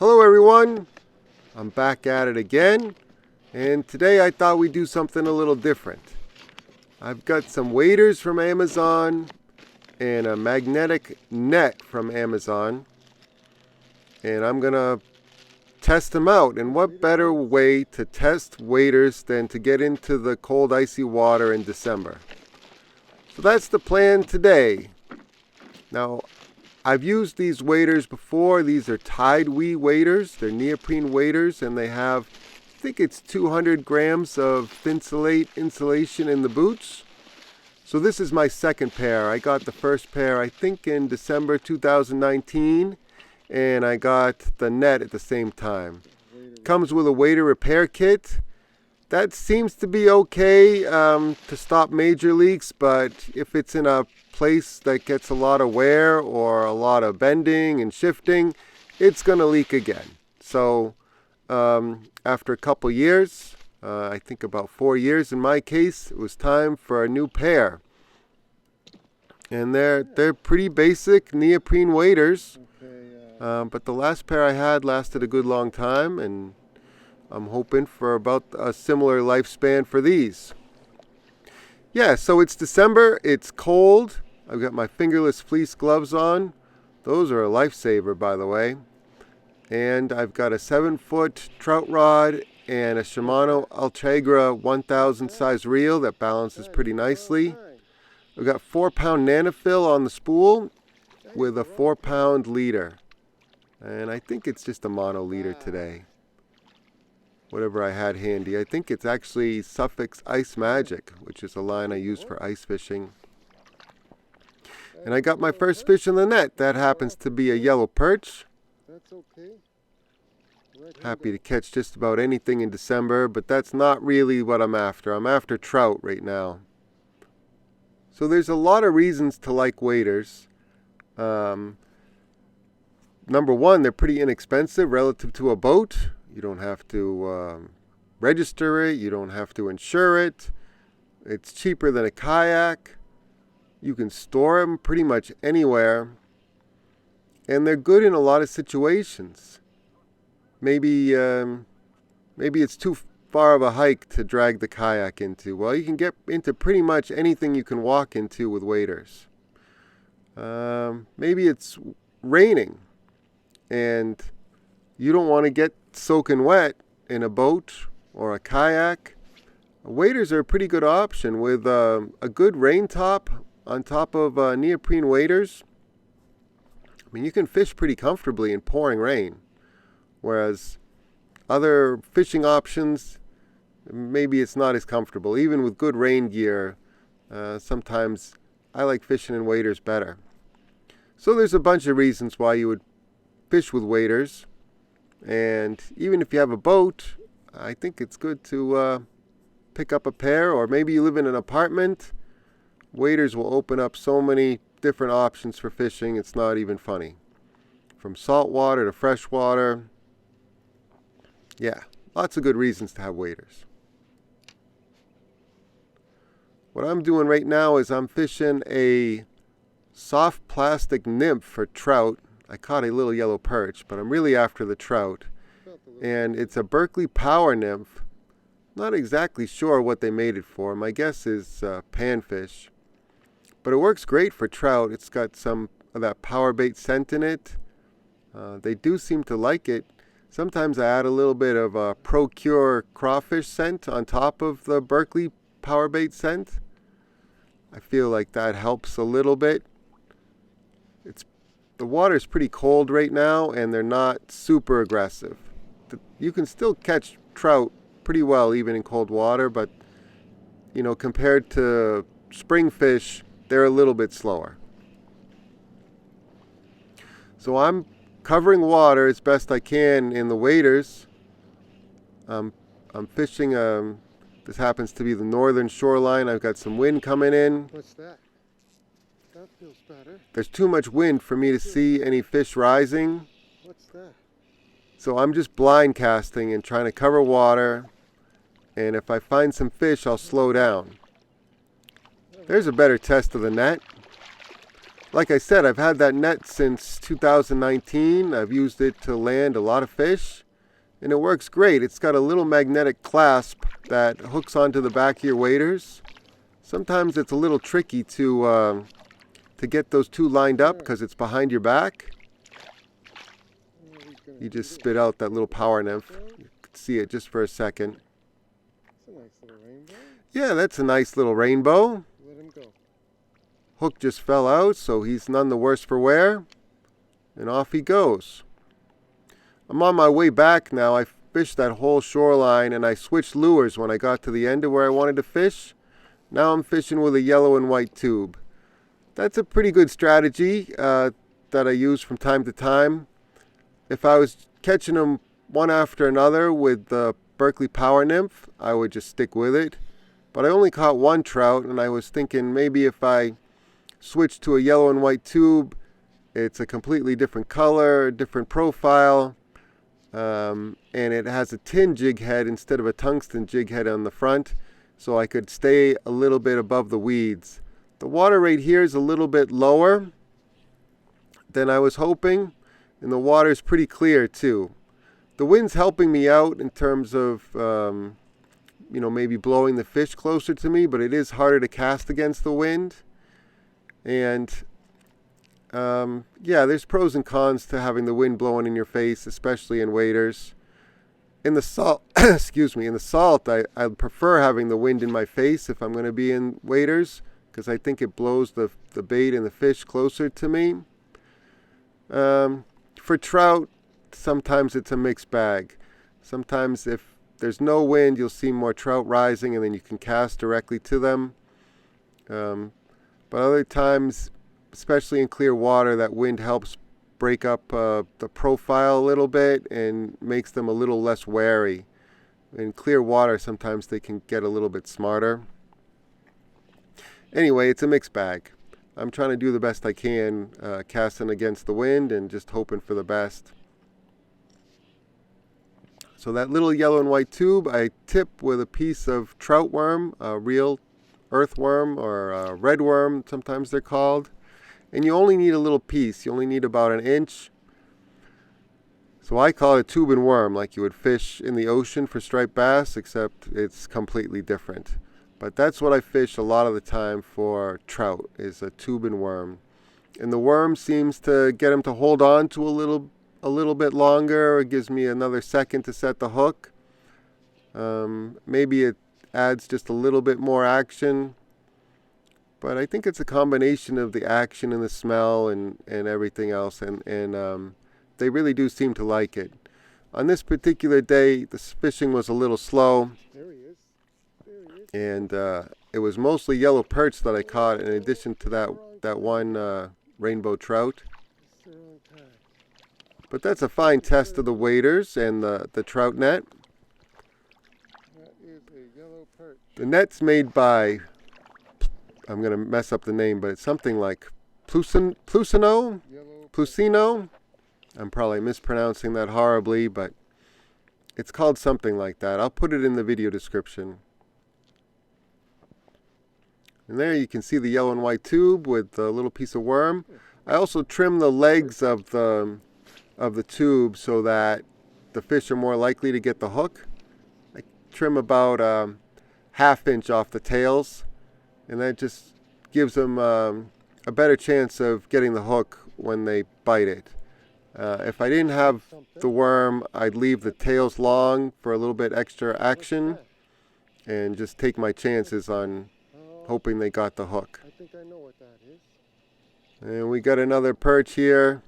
Hello everyone, I'm back at it again, and today I thought we'd do something a little different. I've got some waders from Amazon and a magnetic net from Amazon, and I'm gonna test them out. And what better way to test waders than to get into the cold icy water in December? So that's the plan today. Now, I've used these waders before. These are Tide waders. They're neoprene waders, and they have, I think it's 200 grams of thinsulate insulation in the boots. So this is my second pair. I got the first pair, I think, in December 2019, and I got the net at the same time. Comes with a wader repair kit. That seems to be okay to stop major leaks, but if it's in a place that gets a lot of wear or a lot of bending and shifting, it's going to leak again. So after a couple years, I think about 4 years in my case, it was time for a new pair. And they're pretty basic neoprene waders, but the last pair I had lasted a good long time, and I'm hoping for about a similar lifespan for these. Yeah, so it's December, it's cold. I've got my fingerless fleece gloves on. Those are a lifesaver, by the way. And I've got a 7-foot trout rod and a Shimano Ultegra 1000 size reel that balances pretty nicely. I've got 4-pound Nanofil on the spool with a 4-pound leader. And I think it's just a mono leader today. Whatever I had handy. I think it's actually Sufix Ice Magic, which is a line I use for ice fishing. And I got my first fish in the net. That happens to be a yellow perch. Happy to catch just about anything in December, but that's not really what I'm after. I'm after trout right now. So there's a lot of reasons to like waders. Number one, they're pretty inexpensive relative to a boat. You don't have to register it. You don't have to insure it. It's cheaper than a kayak. You can store them pretty much anywhere. And they're good in a lot of situations. Maybe it's too far of a hike to drag the kayak into. Well, you can get into pretty much anything you can walk into with waders. Maybe it's raining and you don't want to get soaking wet in a boat or a kayak. Waders are a pretty good option with a good rain top on top of neoprene waders. I mean, you can fish pretty comfortably in pouring rain, whereas other fishing options, maybe it's not as comfortable. Even with good rain gear, sometimes I like fishing in waders better. So there's a bunch of reasons why you would fish with waders. And even if you have a boat, I think it's good to pick up a pair, or maybe you live in an apartment. Waders will open up so many different options for fishing, it's not even funny. From saltwater to freshwater. Yeah, lots of good reasons to have waders. What I'm doing right now is I'm fishing a soft plastic nymph for trout. I caught a little yellow perch, but I'm really after the trout. And it's a Berkley power nymph. Not exactly sure what they made it for. My guess is Panfish. But it works great for trout. It's got some of that Powerbait scent in it. They do seem to like it. Sometimes I add a little bit of a Procure Crawfish scent on top of the Berkley Powerbait scent. I feel like that helps a little bit. The water's pretty cold right now, and they're not super aggressive. You can still catch trout pretty well even in cold water, but you know, compared to spring fish, they're a little bit slower. So I'm covering water as best I can in the waders. I'm fishing, this happens to be the northern shoreline. I've got some wind coming in. What's that? That feels better. There's too much wind for me to see any fish rising. What's that? So I'm just blind casting and trying to cover water. And if I find some fish, I'll slow down. There's a better test of the net. Like I said, I've had that net since 2019. I've used it to land a lot of fish, and it works great. It's got a little magnetic clasp that hooks onto the back of your waders. Sometimes it's a little tricky to get those two lined up because it's behind your back. You just spit out that little power nymph. You could see it just for a second. That's a nice little rainbow. Yeah, that's a nice little rainbow. Let him go. Hook just fell out, so he's none the worse for wear. And off he goes. I'm on my way back now. I fished that whole shoreline and I switched lures when I got to the end of where I wanted to fish. Now I'm fishing with a yellow and white tube. That's a pretty good strategy that I use from time to time. If I was catching them one after another with the Berkley Power Nymph, I would just stick with it. But I only caught one trout, and I was thinking maybe if I switched to a yellow and white tube, it's a completely different color, different profile, and it has a tin jig head instead of a tungsten jig head on the front, so I could stay a little bit above the weeds. The water rate here is a little bit lower than I was hoping, and the water is pretty clear too. The wind's helping me out in terms of maybe blowing the fish closer to me, but it is harder to cast against the wind. And yeah, there's pros and cons to having the wind blowing in your face, especially in waders. In the salt, excuse me, in the salt, I prefer having the wind in my face if I'm going to be in waders, because I think it blows the bait and the fish closer to me. For trout, sometimes it's a mixed bag. Sometimes if there's no wind, you'll see more trout rising and then you can cast directly to them. But other times, especially in clear water, that wind helps break up the profile a little bit and makes them a little less wary. In clear water, sometimes they can get a little bit smarter. Anyway, it's a mixed bag. I'm trying to do the best I can, casting against the wind and just hoping for the best. So that little yellow and white tube, I tip with a piece of trout worm, a real earthworm or a redworm, sometimes they're called. And you only need a little piece. You only need about an inch. So I call it a tube and worm, like you would fish in the ocean for striped bass, except it's completely different. But that's what I fish a lot of the time for trout, is a tube and worm. And the worm seems to get them to hold on to a little bit longer. It gives me another second to set the hook. Maybe it adds just a little bit more action. But I think it's a combination of the action and the smell and everything else. And they really do seem to like it. On this particular day, the fishing was a little slow. There he is. There he is. And it was mostly yellow perch that I caught in addition to that one rainbow trout. But that's a fine test of the waders and the trout net. That is a yellow perch. The net's made by, I'm going to mess up the name, but it's something like Plusino? Plusino? I'm probably mispronouncing that horribly, but it's called something like that. I'll put it in the video description. And there you can see the yellow and white tube with the little piece of worm. I also trim the legs of the tube so that the fish are more likely to get the hook. I trim about a ½ inch off the tails, and that just gives them a better chance of getting the hook when they bite it. If I didn't have the worm, I'd leave the tails long for a little bit extra action and just take my chances on hoping they got the hook. I think I know what that is. And we got another perch here.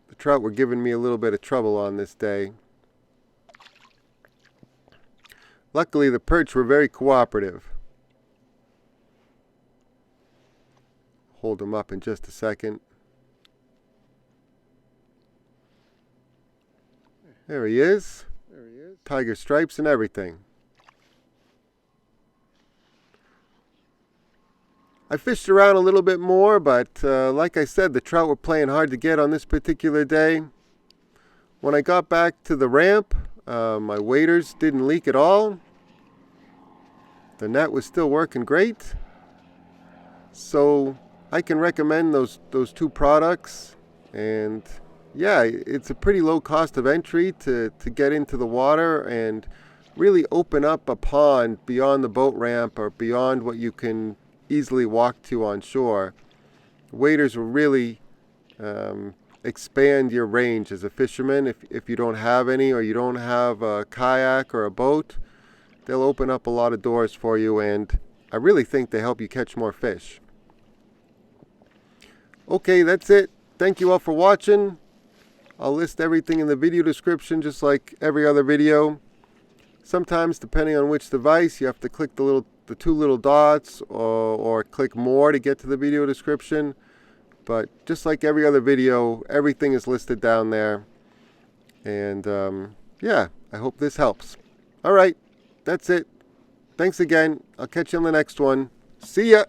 The trout were giving me a little bit of trouble on this day. Luckily, the perch were very cooperative. Hold them up in just a second. There he is. There he is. Tiger stripes and everything. I fished around a little bit more, but like I said, the trout were playing hard to get on this particular day. When I got back to the ramp, my waders didn't leak at all. The net was still working great. So I can recommend those two products. And yeah, it's a pretty low cost of entry to get into the water and really open up a pond beyond the boat ramp or beyond what you can easily walk to on shore. Waders will really expand your range as a fisherman. If you don't have any, or you don't have a kayak or a boat, they'll open up a lot of doors for you, and I really think they help you catch more fish. Okay, that's it. Thank you all for watching. I'll list everything in the video description just like every other video. Sometimes, depending on which device, you have to click the two little dots or click more to get to the video description. But just like every other video, everything is listed down there. And yeah, I hope this helps. All right, that's it. Thanks again. I'll catch you on the next one. See ya!